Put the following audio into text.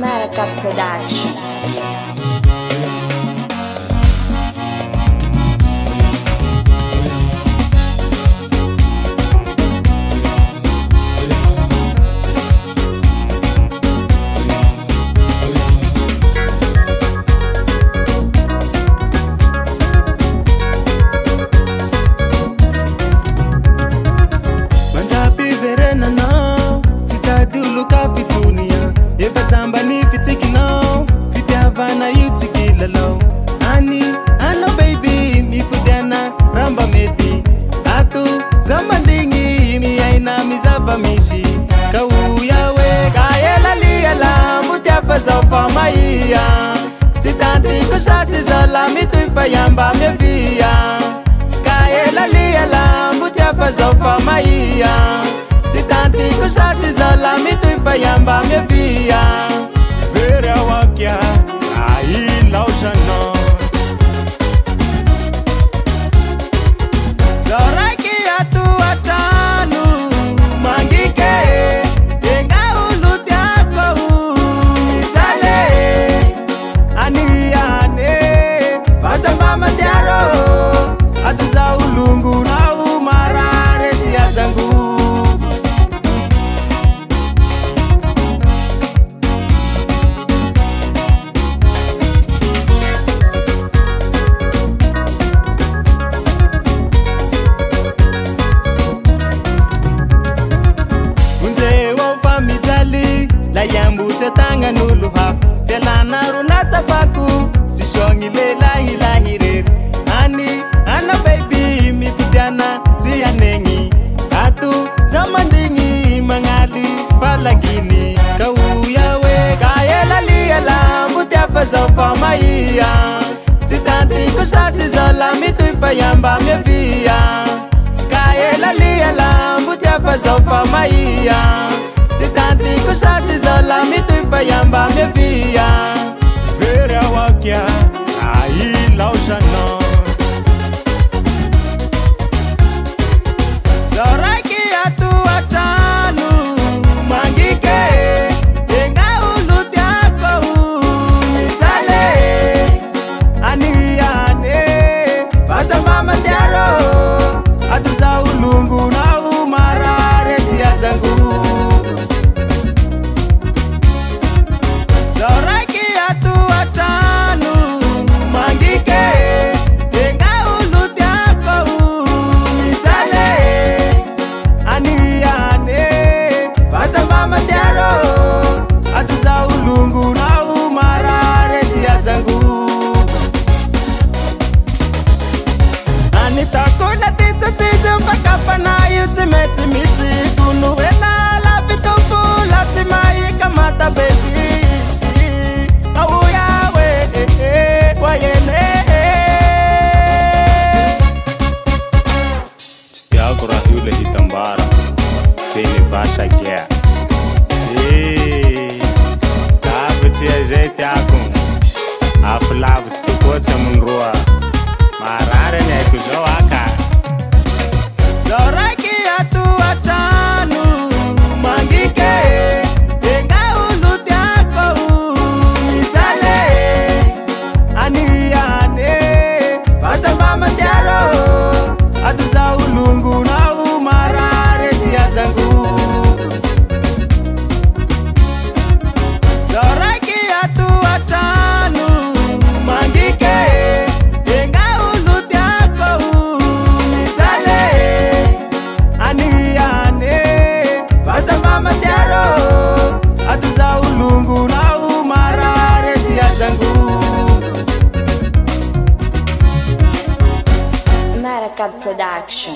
America Production. Dulu ka fitunia Eva tamba ni fitiki no Fiti havana yutiki lalo Ani, ano baby Mi fudena ramba meti Atu zamandingi Mi aina mizaba mishi Kauya we Kaela liala Mutia pasa ufamaiya Chitanti kusasi zola Mituifa yamba mevia Kaela liala Mutia pasa ufamaiya Chitanti kusasi zola mituifa yamba mevia Vera wakia ai laushano Zoraki atu atanu mangike Yenga ulutiako Itale Aniane Basa mama tiaro Atuza ulungu na umarare tiazangu Yambu tetanga nulu haf Felana runata baku Sishongi lela hila hirir Ani, ana baby Mi pidana siya nengi Atu zamandingi Mangali falagini Kauya we Kaela liala Mutia pasa ufamaiya Chitanti kusasi zola Mituifa yamba mevia Kaela liala Mutia pasa ufamaiya Chitanti kusasi zola mituifa yamba mevia Vera wakia ai laushano Zoraki atu atanu mangike Yenga ulutiako Itale Aniane Basa mama tiaro Atuza ulungu na umarare tiazangu Zoraki atu atanu mangike Yenga ulutiako Itale Aniane Basa mama tiaro Atuza ulungu na umarare tiazangu Anita kuna tisa tizu Pakapa na yusimeti misi Kunuela la vitupu Latimai kamata baby Stiagora hule hitambara Fini vasha gea Tabutia jete akun Afulavu stukotse munrua Marare ne kujo aka Zoraki atu atanu Mangike Yenga ulutiako Itale Aniane Basa mama tiaro Atuza ulungu na umarare tiazangu Zoraki atu atanu mangike Yenga ulutiako Itale Aniane Basa mama tiaro Atuza ulungu na umarare tiazangu America Production.